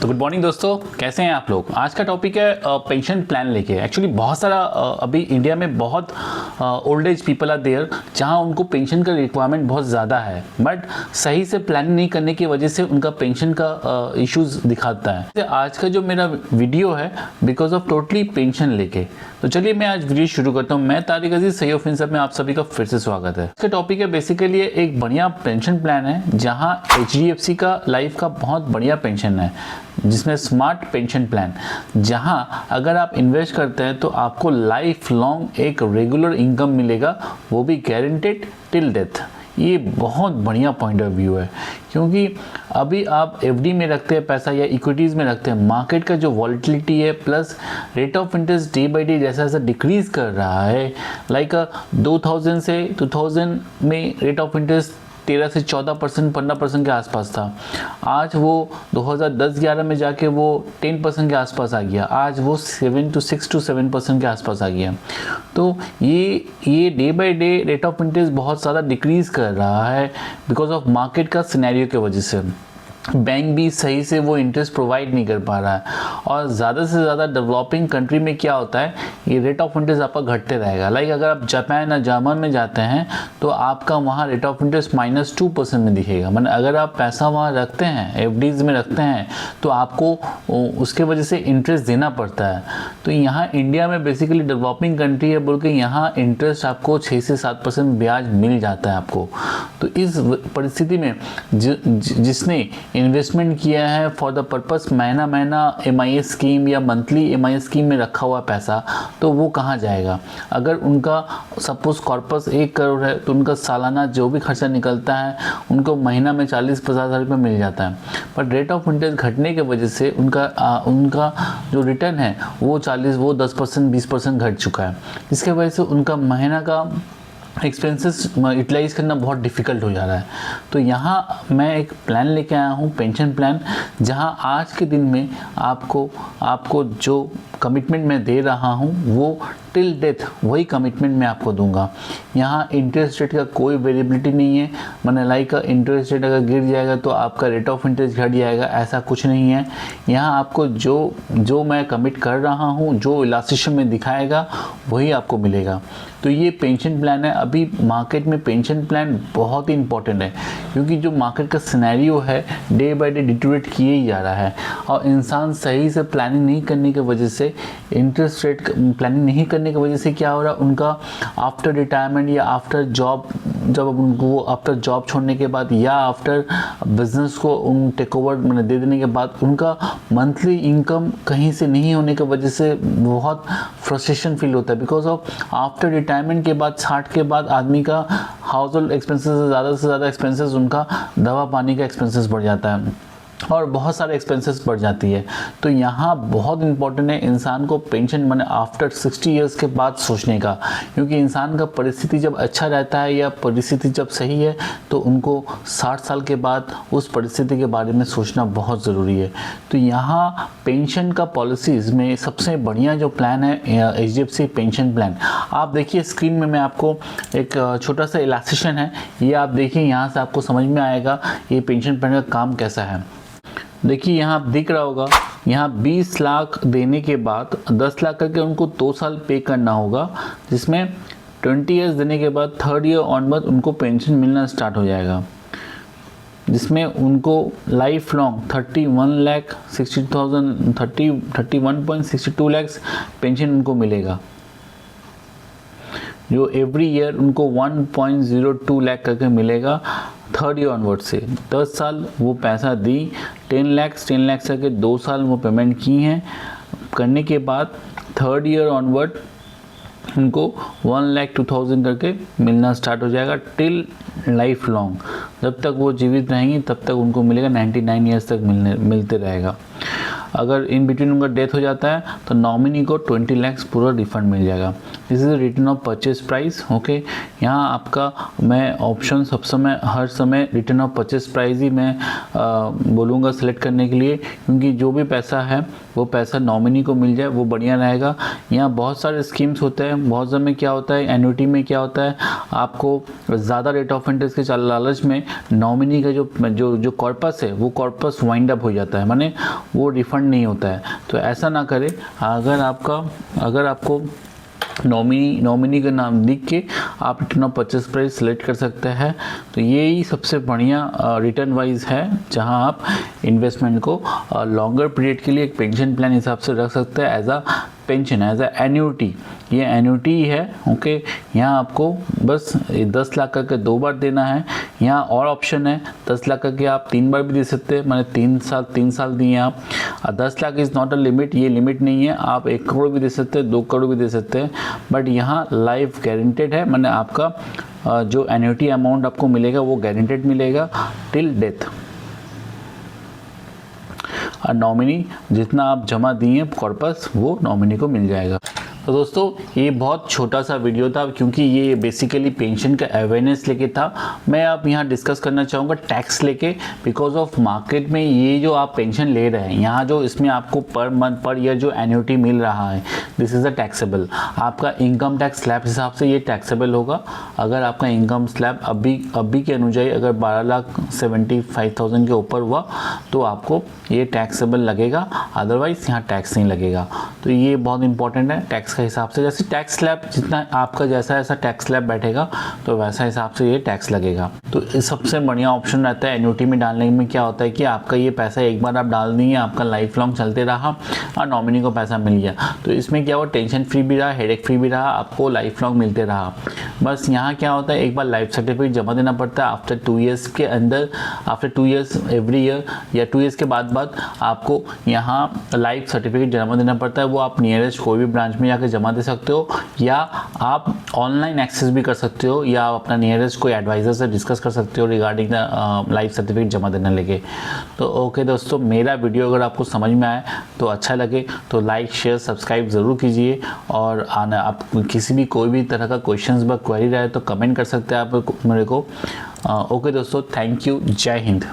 तो good morning दोस्तों, कैसे हैं आप लोग। आज का टॉपिक है पेंशन प्लान लेके। एक्चुअली बहुत सारा अभी इंडिया में बहुत old age people are there जहां उनको पेंशन का रिक्वायरमेंट बहुत ज़्यादा है, बट सही से प्लानिंग नहीं करने की वजह से उनका पेंशन का इश्यूज दिखाता है। तो आज का जो मेरा वीडियो है बिकॉज ऑफ टोटली पेंशन लेके। तो चलिए मैं आज वीडियो शुरू करता हूँ। मैं तारिक अजीज सही ऑफ इनसब में आप सभी का फिर से स्वागत है। इसका टॉपिक है बेसिकली एक बढ़िया पेंशन प्लान है जहां HDFC का लाइफ का बहुत बढ़िया पेंशन है जिसमें स्मार्ट पेंशन प्लान, जहां अगर आप इन्वेस्ट करते हैं तो आपको लाइफ लॉन्ग एक रेगुलर इनकम मिलेगा, वो भी गारंटेड टिल डेथ। ये बहुत बढ़िया पॉइंट ऑफ व्यू है क्योंकि अभी आप एफडी में रखते हैं पैसा या इक्विटीज़ में रखते हैं, मार्केट का जो वॉलेटिलिटी है plus rate of interest day by day जैसा जैसा डिक्रीज कर रहा है, लाइक 2000 से 2000 में रेट ऑफ इंटरेस्ट 13 से 14%, 15% के आसपास था। आज वो 2010-11 में जाके वो 10% के आसपास आ गया। आज वो 6 to 7% के आसपास आ गया। तो ये day by day rate of interest बहुत ज़्यादा डिक्रीज कर रहा है बिकॉज ऑफ मार्केट का सिनेरियो की वजह से। बैंक भी सही से वो इंटरेस्ट प्रोवाइड नहीं कर पा रहा है और ज़्यादा से ज़्यादा डेवलपिंग कंट्री में क्या होता है, ये रेट ऑफ इंटरेस्ट आपका घटते रहेगा। लाइक अगर आप जापान या जर्मन में जाते हैं तो आपका वहाँ रेट ऑफ इंटरेस्ट -2% में दिखेगा। मतलब अगर आप पैसा वहाँ रखते हैं, एफडीज में रखते हैं, तो आपको उसके वजह से इंटरेस्ट देना पड़ता है। तो यहाँ इंडिया में बेसिकली डेवलपिंग कंट्री है बोल के यहाँ इंटरेस्ट आपको 6 से 7% ब्याज मिल जाता है आपको। तो इस परिस्थिति में जिसने इन्वेस्टमेंट किया है फॉर द पर्पस महीना MIS स्कीम या मंथली MIS स्कीम में रखा हुआ पैसा, तो वो कहाँ जाएगा। अगर उनका सपोज कॉर्पस 1 करोड़ है तो उनका सालाना जो भी खर्चा निकलता है उनको महीना में 40-50 हज़ार रुपये मिल जाता है। पर रेट ऑफ इंटरेस्ट घटने की वजह से उनका जो रिटर्न है वो 10%, 20% घट चुका है। इसके वजह से उनका महीना का एक्सपेंसेस यूटिलाइज करना बहुत डिफ़िकल्ट हो जा रहा है। तो यहाँ मैं एक प्लान लेके आया हूँ, पेंशन प्लान, जहाँ आज के दिन में आपको जो कमिटमेंट मैं दे रहा हूँ वो टिल डेथ वही कमिटमेंट मैं आपको दूंगा। यहाँ इंटरेस्ट रेट का कोई वेरिएबिलिटी नहीं है। मैंने लाइक इंटरेस्ट रेट अगर गिर जाएगा तो आपका रेट ऑफ इंटरेस्ट घट जाएगा, ऐसा कुछ नहीं है। यहाँ आपको जो मैं कमिट कर रहा हूँ, जो इलास्टिशियन में दिखाएगा वही आपको मिलेगा। तो ये पेंशन प्लान है। अभी मार्केट में पेंशन प्लान बहुत ही इंपॉर्टेंट है क्योंकि जो मार्केट का सिनेरियो है डे बाय डे डिटोरेट किए ही जा रहा है और इंसान सही से प्लानिंग नहीं करने की वजह से, इंटरेस्ट रेट प्लानिंग नहीं करने की वजह से क्या हो रहा है, उनका आफ्टर रिटायरमेंट या आफ्टर जॉब, जब उनको आफ्टर जॉब छोड़ने के बाद या आफ्टर बिजनेस को उन टेक ओवर मैंने दे देने के बाद उनका मंथली इनकम कहीं से नहीं होने की वजह से बहुत फ्रस्ट्रेशन फील होता है। बिकॉज ऑफ आफ्टर रिटायरमेंट के बाद 60 के बाद आदमी का हाउस होल्ड एक्सपेंसेस ज़्यादा से ज़्यादा एक्सपेंसेस, उनका दवा पानी का एक्सपेंसेस बढ़ जाता है और बहुत सारे एक्सपेंसेस बढ़ जाती है। तो यहाँ बहुत इंपॉर्टेंट है इंसान को पेंशन मैंने आफ्टर 60 ईयर्स के बाद सोचने का, क्योंकि इंसान का परिस्थिति जब अच्छा रहता है या परिस्थिति जब सही है तो उनको 60 साल के बाद उस परिस्थिति के बारे में सोचना बहुत ज़रूरी है। तो यहाँ पेंशन का पॉलिसीज़ में सबसे बढ़िया जो प्लान है HDFC पेंशन प्लान। आप देखिए स्क्रीन में मैं आपको एक छोटा सा इलास्टिशियन है, ये आप देखिए, यहाँ से आपको समझ में आएगा ये पेंशन प्लान का काम कैसा है। देखिए यहाँ आप दिख रहा होगा, यहाँ 20 लाख देने के बाद 10 लाख करके उनको 2 साल पे करना होगा, जिसमें 20 ईयर्स देने के बाद 3rd ईयर ऑनवर्ड उनको पेंशन मिलना स्टार्ट हो जाएगा, जिसमें उनको लाइफ लॉन्ग 31.62 लाख पेंशन उनको मिलेगा, जो एवरी ईयर उनको 1.02 लाख करके मिलेगा 3rd ईयर ऑनवर्ड से। 10 साल वो पैसा दी, 10 लाख करके 2 साल वो पेमेंट की हैं, करने के बाद 3rd ईयर ऑनवर्ड उनको 1,02,000 करके मिलना स्टार्ट हो जाएगा टिल लाइफ लॉन्ग। जब तक वो जीवित रहेंगी तब तक उनको मिलेगा, 99 ईयर्स तक मिलते रहेगा। अगर इन बिटवीन उनका डेथ हो जाता है तो नॉमिनी को 20 लाख पूरा रिफंड मिल जाएगा। This is return of purchase price. Okay, यहाँ आपका मैं ऑप्शन सब समय हर समय रिटर्न ऑफ परचेज प्राइस ही मैं बोलूँगा सेलेक्ट करने के लिए, क्योंकि जो भी पैसा है वो पैसा नॉमिनी को मिल जाए वो बढ़िया रहेगा। यहाँ बहुत सारे स्कीम्स होते हैं, बहुत समय क्या होता है एन्युटी में क्या होता है, आपको ज़्यादा रेट ऑफ इंटरेस्ट के लालच में नॉमिनी का जो कॉर्पस है वो कॉर्पस वाइंड अप हो जाता है, माने वो रिफंड नहीं होता है। तो ऐसा ना करें। अगर आपको नॉमिनी का नाम लिख के आप return of purchase price select कर सकते हैं। तो ये ही सबसे बढ़िया रिटर्न वाइज है, जहां आप इन्वेस्टमेंट को लॉन्गर पीरियड के लिए एक पेंशन प्लान हिसाब से रख सकते हैं, as a pension, as a annuity. ये एन्यूटी है। ओके, यहाँ आपको बस 10 लाख करके 2 बार देना है। यहाँ और ऑप्शन है, 10 लाख करके आप 3 बार भी दे सकते हैं, मैंने 3 साल दिए आप। 10 lakh is not a limit, ये लिमिट नहीं है। आप 1 करोड़ भी दे सकते हैं, 2 करोड़ भी दे सकते हैं, बट यहाँ लाइफ गारंटेड है, मैंने आपका जो एन्यूटी अमाउंट आपको मिलेगा वो गारंटेड मिलेगा टिल डेथ। नॉमिनी जितना आप जमा दिए कॉर्पस वो नॉमिनी को मिल जाएगा। तो दोस्तों ये बहुत छोटा सा वीडियो था, क्योंकि ये बेसिकली पेंशन का अवेयरनेस लेके था। मैं अब यहाँ डिस्कस करना चाहूँगा टैक्स लेके, बिकॉज ऑफ मार्केट में ये जो आप पेंशन ले रहे हैं, यहाँ जो इसमें आपको पर मंथ पर ईयर जो एन्युटी मिल रहा है, दिस इज़ अ टैक्सेबल। आपका इनकम टैक्स स्लैब हिसाब से ये टैक्सेबल होगा। अगर आपका इनकम स्लैब अभी के अनुଯାयी अगर 12,75,000 के ऊपर हुआ तो आपको ये टैक्सेबल लगेगा, अदरवाइज यहाँ टैक्स नहीं लगेगा। तो ये बहुत इंपॉर्टेंट है टैक्स के हिसाब से। जैसे टैक्स स्लैब जितना आपका जैसा ऐसा टैक्स स्लैब बैठेगा तो वैसा हिसाब से ये टैक्स लगेगा। तो सबसे बढ़िया ऑप्शन रहता है एन्युटी में डालने में। क्या होता है कि आपका ये पैसा एक बार आप डाल देंगे, आपका लाइफ लॉन्ग चलते रहा और नॉमिनी को पैसा मिल गया। तो इसमें क्या हुआ, टेंशन फ्री भी रहा, हेडेक फ्री भी रहा, आपको लाइफ लॉन्ग मिलते रहा। बस यहाँ क्या होता है, एक बार लाइफ सर्टिफिकेट जमा देना पड़ता है आफ्टर 2 ईयर्स के अंदर, आफ्टर 2 ईयर्स एवरी ईयर, या 2 ईयर्स के बाद आपको यहाँ लाइफ सर्टिफिकेट जमा देना पड़ता है। वो आप नियरेस्ट कोई भी ब्रांच में जाकर जमा दे सकते हो, या आप ऑनलाइन एक्सेस भी कर सकते हो, या आप अपना नियरेस्ट कोई एडवाइज़र से डिस्कस कर सकते हो रिगार्डिंग द लाइफ सर्टिफिकेट जमा देने लेके। तो ओके दोस्तों, मेरा वीडियो अगर आपको समझ में आए तो अच्छा लगे तो लाइक शेयर सब्सक्राइब ज़रूर कीजिए। और आप किसी भी कोई भी तरह का क्वेश्चंस व क्वेरी रहे तो कमेंट कर सकते हैं आप मेरे को। ओके दोस्तों, थैंक यू, जय हिंद।